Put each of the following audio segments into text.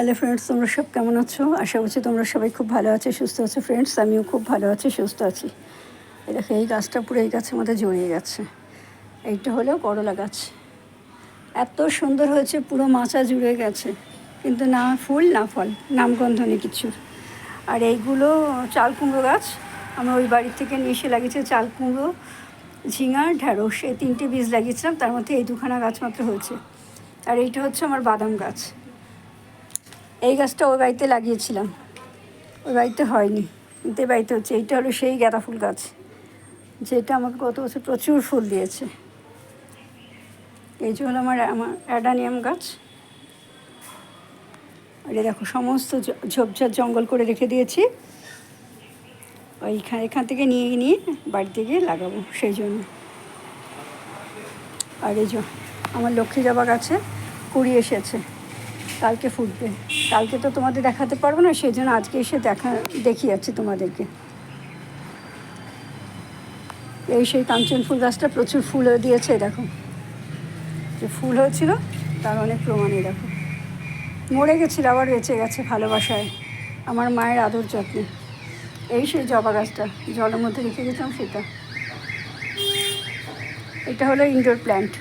Hello friends, তোমরা সব কেমন আছো? আশা করছি তোমরা সবাই খুব ভালো আছো, সুস্থ আছো। ফ্রেন্ডস, আমিও খুব ভালো আছি, সুস্থ আছি। এই দেখো, এই গাছটা পুরো এই গাছের মধ্যে জড়িয়ে গেছে। এইটা হলো করলা গাছ। এত সুন্দর হয়েছে, পুরো মাচা জুড়ে গেছে, কিন্তু না ফুল না ফল, নামগন্ধ নেই কিছুর। আর এইগুলো চাল কুমড়ো গাছ। আমরা ওই বাড়ি থেকে নিয়ে এসে লাগিয়েছে চাল কুমড়ো, ঝিঙা, ঢ্যাঁড়স, এই 3টে বীজ লাগিয়েছিলাম। তার মধ্যে এই 2খানা গাছ মাত্র হয়েছে। আর এইটা হচ্ছে আমার বাদাম গাছ। এই গাছটা ওই বাড়িতে লাগিয়েছিলাম, ওই বাড়িতে হয়নি, কিন্তু এই বাড়িতে হচ্ছে। এইটা হলো সেই গাঁদা ফুল গাছ, যেটা আমাকে গত বছর প্রচুর ফুল দিয়েছে। এই যে হলো আমার অ্যাডানিয়াম গাছ। আর দেখো, সমস্ত ঝোপঝাড় জঙ্গল করে রেখে দিয়েছি। এখান থেকে নিয়ে নিয়ে বাড়িতে গিয়ে লাগাবো, সেই জন্য। আর এই যে আমার লক্ষ্মী জবা গাছে কুড়ি এসেছে, কালকে ফুটবে। কালকে তো তোমাদের দেখাতে পারবো না, সেই জন্য আজকে এসে দেখিয়ে যাচ্ছি তোমাদেরকে। এই সেই কাঞ্চন ফুল গাছটা প্রচুর ফুল দিয়েছে। দেখো, যে ফুল হয়েছিল তার অনেক প্রমাণই। দেখো, মরে গেছিল, আবার বেঁচে গেছে ভালোবাসায়, আমার মায়ের আদর যত্নে। এই সেই জবা গাছটা জলের মধ্যে রেখে গেছিলাম, সেটা। এটা হলো ইনডোর প্ল্যান্ট।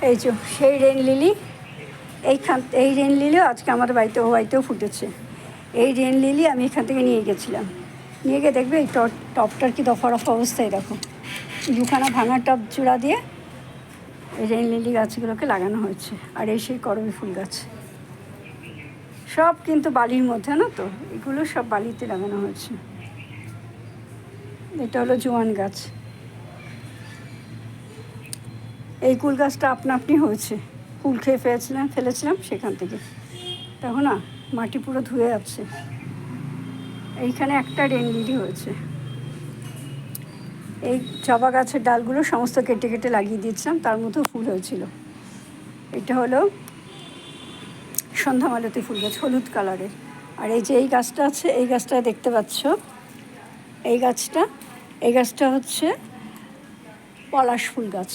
এই যে সেই রেন লিলি। এই রেন লিলিও আজকে আমাদের বাড়িতেও ফুটেছে। এই রেন লিলি আমি এখান থেকে নিয়ে গেছিলাম, নিয়ে গিয়ে দেখবে এই টপটার কি দফা অবস্থায়। দেখো, 2খানা ভাঙা টপ চূড়া দিয়ে এই রেন লিলি গাছগুলোকে লাগানো হয়েছে। আর এই সেই করবী ফুল গাছ, সব কিন্তু বালির মধ্যে না, তো এগুলো সব বালিতে লাগানো হয়েছে। এটা হলো জোয়ান গাছ। এই কুল গাছটা আপনি হয়েছে, কুল খেয়ে ফেলেছিলাম সেখান থেকে। তখন না মাটি পুরো ধুয়ে যাচ্ছে। এইখানে একটা রেন লিলি হয়েছে। এই জবা গাছের ডালগুলো সমস্ত কেটে কেটে লাগিয়ে দিয়েছিলাম, তার মধ্যেও ফুল হয়েছিল। এটা হলো সন্ধ্যামালতী ফুল গাছ, হলুদ কালারের। আর এই যে এই গাছটা আছে, এই গাছটা দেখতে পাচ্ছ, এই গাছটা হচ্ছে পলাশ ফুল গাছ।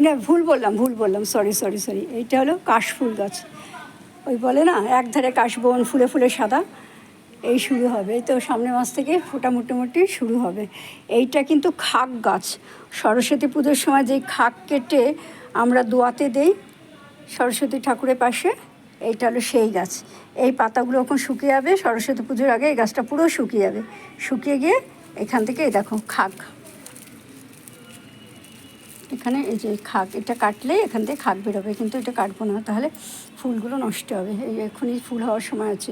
না, ভুল বললাম, সরি। এইটা হলো কাশফুল গাছ। ওই বলে না, একধারে কাশবন, ফুলে ফুলে সাদা। এই শুরু হবে, এই তো সামনের মাস থেকে ফোটা মোটামুটি শুরু হবে। এইটা কিন্তু খাক গাছ। সরস্বতী পুজোর সময় যেই খাক কেটে আমরা দোয়াতে দেই সরস্বতী ঠাকুরের পাশে, এইটা হলো সেই গাছ। এই পাতাগুলো এখন শুকিয়ে যাবে, সরস্বতী পুজোর আগে এই গাছটা পুরো শুকিয়ে যাবে। শুকিয়ে গিয়ে এখান থেকে এই দেখো খাক, এখানে এই যে খাক, এটা কাটলে এখান থেকে খাক বেরোবে, কিন্তু এটা কাটবো না, তাহলে ফুলগুলো নষ্ট হবে। এই এখনই ফুল হওয়ার সময় আছে।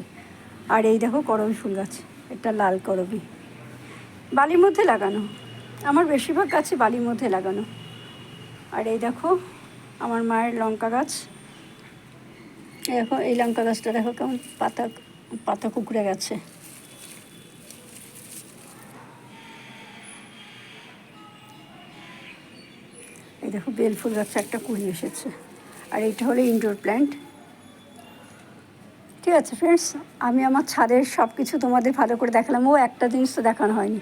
আর এই দেখো করবী ফুল গাছ, এটা লাল করবী, বালির মধ্যে লাগানো। আমার বেশিরভাগ গাছই বালির মধ্যে লাগানো। আর এই দেখো আমার মায়ের লঙ্কা গাছ। দেখো এই লঙ্কা গাছটা দেখো কেমন পাতা কুঁকড়ে গেছে। এই দেখো বেল ফুল গাছে একটা কুড়ি এসেছে। আর এইটা হলো ইনডোর প্ল্যান্ট। ঠিক আছে ফ্রেন্ডস, আমি আমার ছাদের সব কিছু তোমাদের ভালো করে দেখালাম। একটা জিনিস তো দেখানো হয়নি,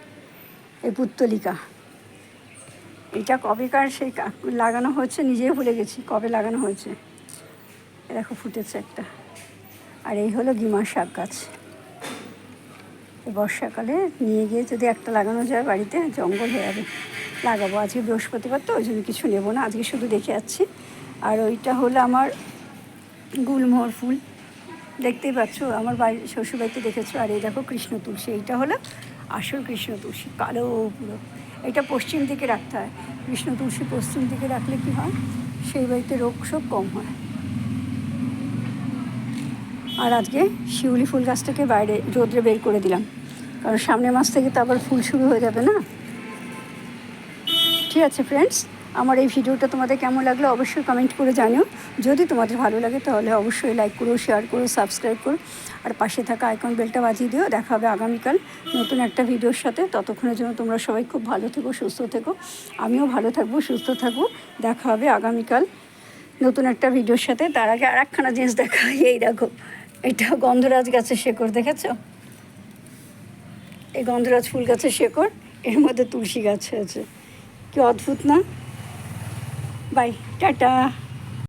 এই পুত্তলিকা। এটা কবেকার সেই লাগানো হয়েছে নিজেই ভুলে গেছি কবে লাগানো হয়েছে। দেখো ফুটেছে একটা। আর এই হলো গিমার শাক গাছ। এই বর্ষাকালে নিয়ে গিয়ে যদি একটা লাগানো যায় বাড়িতে, জঙ্গল হয়ে যাবে। লাগাবো, আজকে বৃহস্পতিবার তো ওই জন্য কিছু নেবো না, আজকে শুধু দেখে যাচ্ছি। আর ওইটা হলো আমার গুলমোহর ফুল, দেখতেই পাচ্ছ, আমার শ্বশুরবাড়িতে দেখেছো। আর এই দেখো কৃষ্ণ তুলসী, এইটা হলো আসল কৃষ্ণ তুলসী, কালো পুরো। এটা পশ্চিম দিকে রাখতে হয়। কৃষ্ণ তুলসী পশ্চিম দিকে রাখলে কি হয়, সেই বাড়িতে রোগ সব কম হয়। আর আজকে শিউলি ফুল গাছটাকে বাইরে রোদ্রে বের করে দিলাম, কারণ সামনের মাস থেকে তো আবার ফুল শুরু হয়ে যাবে না। ঠিক আছে ফ্রেন্ডস, আমার এই ভিডিওটা তোমাদের কেমন লাগলো অবশ্যই কমেন্ট করে জানিও। যদি তোমাদের ভালো লাগে তাহলে অবশ্যই লাইক করো, শেয়ার করো, সাবস্ক্রাইব করো। আর পাশে থাকা আইকন বেলটা বাজিয়ে দিও। দেখা হবে আগামীকাল নতুন একটা ভিডিওর সাথে। ততক্ষণের জন্য তোমরা সবাই খুব ভালো থেকো, সুস্থ থেকো। আমিও ভালো থাকবো, সুস্থ থাকবো। দেখা হবে আগামীকাল নতুন একটা ভিডিওর সাথে। তার আগে আর একখানা জিনিস দেখা, এই দেখো, এটা গন্ধরাজ গাছের শেকড়, দেখেছো? এই গন্ধরাজ ফুল গাছের শেকড়, এর মধ্যে তুলসী গাছ হয়েছে। কি অদ্ভুত না? Bye, tata.